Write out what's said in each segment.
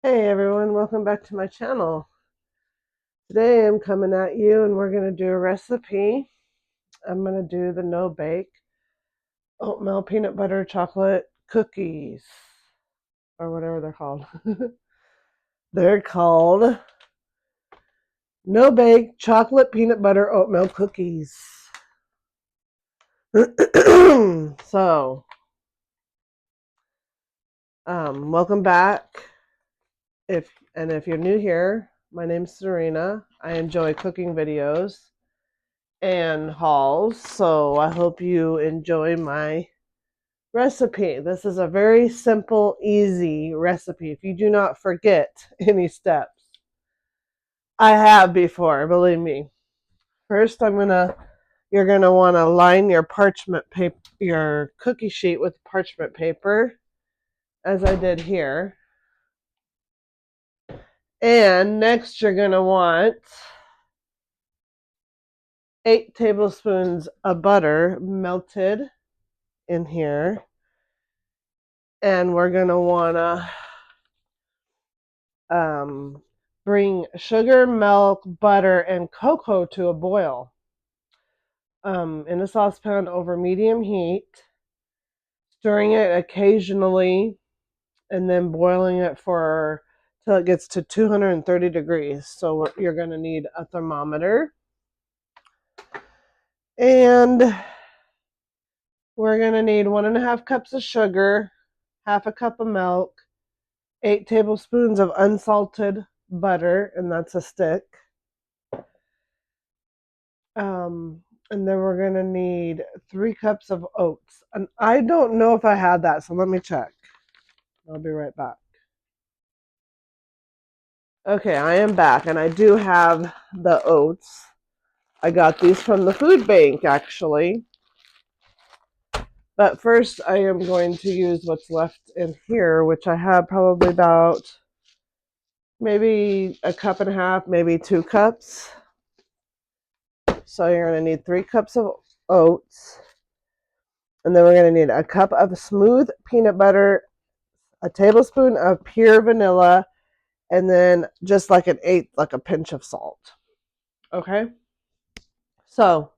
Hey everyone, welcome back to my channel. Today I'm coming at you and we're going to do a recipe. I'm going to do the no-bake oatmeal peanut butter chocolate cookies, or whatever they're called. They're called no-bake chocolate peanut butter oatmeal cookies. So, welcome back. If you're new here, my name's Serena. I enjoy cooking videos and hauls, so I hope you enjoy my recipe. This is a very simple, easy recipe. If you do not forget any steps, I have before, believe me. First, you're gonna want to line your parchment paper, your cookie sheet with parchment paper, as I did here. And next, you're gonna want 8 tablespoons of butter melted in here. And we're going to want to bring sugar, milk, butter, and cocoa to a boil in a saucepan over medium heat, stirring it occasionally, and then boiling it for till it gets to 230 degrees. So you're going to need a thermometer. And we're going to need 1.5 cups of sugar, half a cup of milk, 8 tablespoons of unsalted butter, and that's a stick. And then we're going to need 3 cups of oats. And I don't know if I had that, so let me check. I'll be right back. Okay, I am back, and I do have the oats. I got these from the food bank, actually. But first, I am going to use what's left in here, which I have probably about maybe 1.5 cups, maybe 2 cups. So you're going to need 3 cups of oats. And then we're going to need a cup of smooth peanut butter, a tablespoon of pure vanilla, and then just like an eighth, like a pinch of salt. Okay? So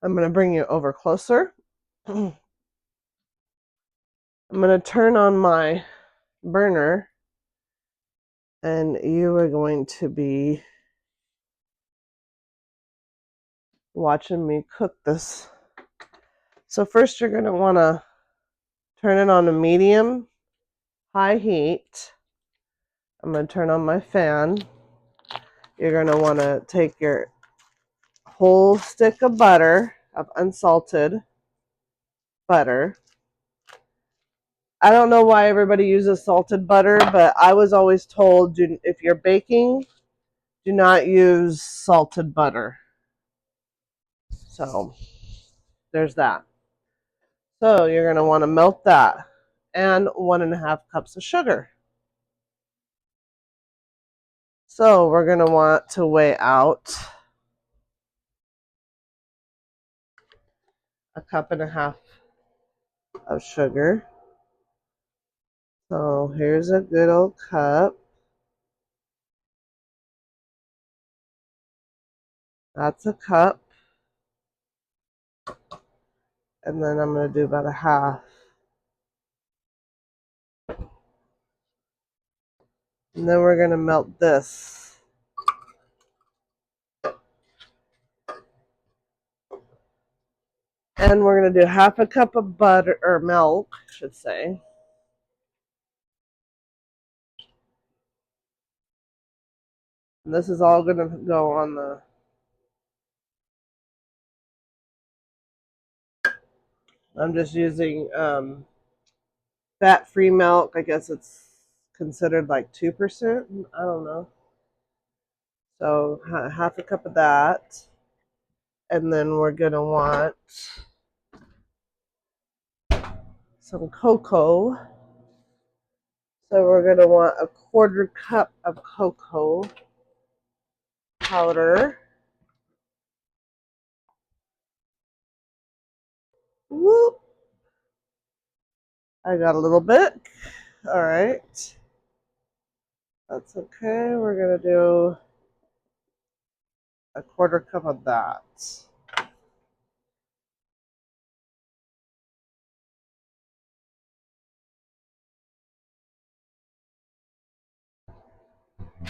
I'm going to bring you over closer. I'm going to turn on my burner, and you are going to be watching me cook this. So first you're going to want to turn it on a medium high heat. I'm going to turn on my fan. You're going to want to take your whole stick of butter, of unsalted butter. I don't know why everybody uses salted butter, but I was always told if you're baking, do not use salted butter. So there's that. So you're going to want to melt that, and 1.5 cups of sugar. So we're going to want to weigh out 1.5 cups of sugar. So here's a good old cup. That's a cup. And then I'm going to do about a half. And then we're going to melt this. And we're going to do 1/2 cup of butter, or milk, I should say. And this is all going to go on the... I'm just using fat-free milk. I guess it's considered like 2%. I don't know. So 1/2 cup of that. And then we're going to want some cocoa. So we're going to want 1/4 cup of cocoa powder. Whoop. I got a little bit. All right. That's okay. We're going to do a quarter cup of that.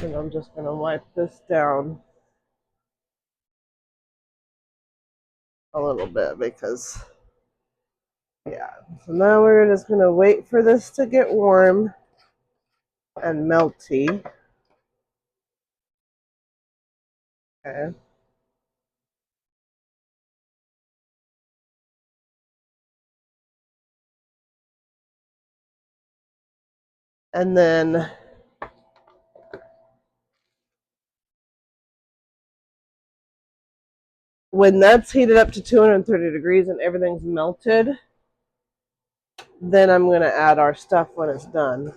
And I'm just going to wipe this down a little bit because, yeah. So now we're just going to wait for this to get warm and melty. Okay. And then when that's heated up to 230 degrees and everything's melted, then I'm going to add our stuff when it's done.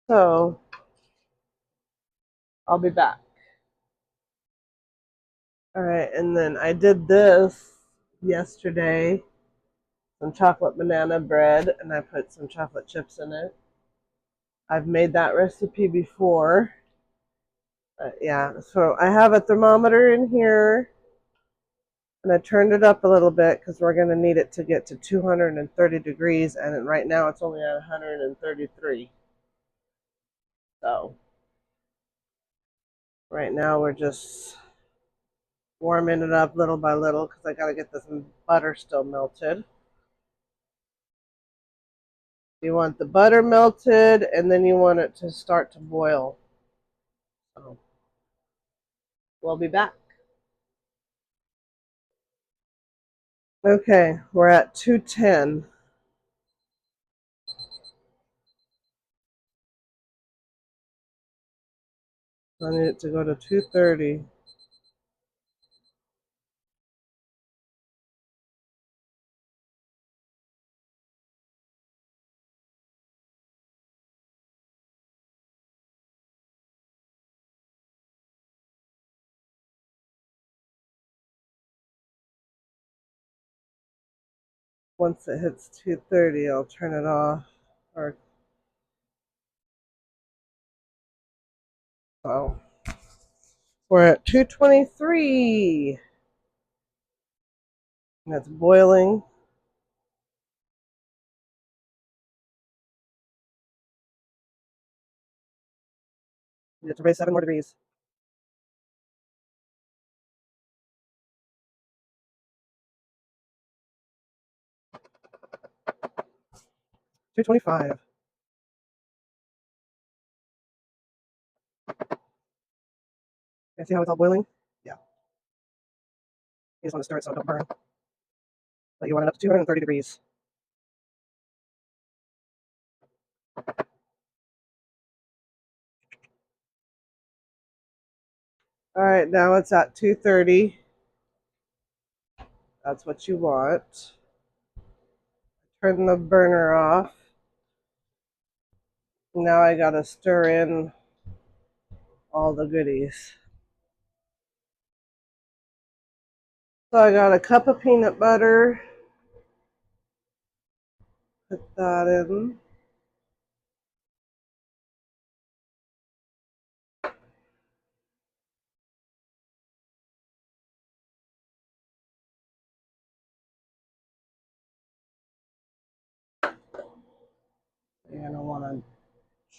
So I'll be back. All right, and then I did this yesterday, some chocolate banana bread, and I put some chocolate chips in it. I've made that recipe before. Yeah, so I have a thermometer in here, and I turned it up a little bit because we're going to need it to get to 230 degrees, and right now it's only at 133. So right now we're just warming it up little by little because I got to get this butter still melted. You want the butter melted, and then you want it to start to boil. So we'll be back. Okay, we're at 210. I need it to go to 230. Once it hits 230, I'll turn it off. Or oh, we're at 223. And it's boiling. You have to raise 7 more degrees. 225. You see how it's all boiling? Yeah. You just want to stir it so it don't burn. But you want it up to 230 degrees. All right, now it's at 230. That's what you want. Turn the burner off. Now I gotta stir in all the goodies. So I got a cup of peanut butter. Put that in. You're gonna want to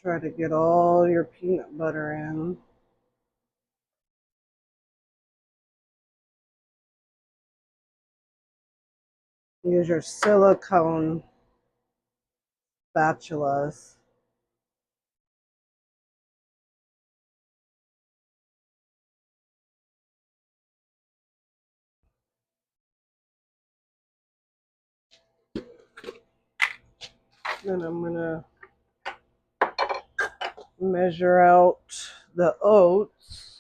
try to get all your peanut butter in. Use your silicone spatulas. Then I'm gonna measure out the oats.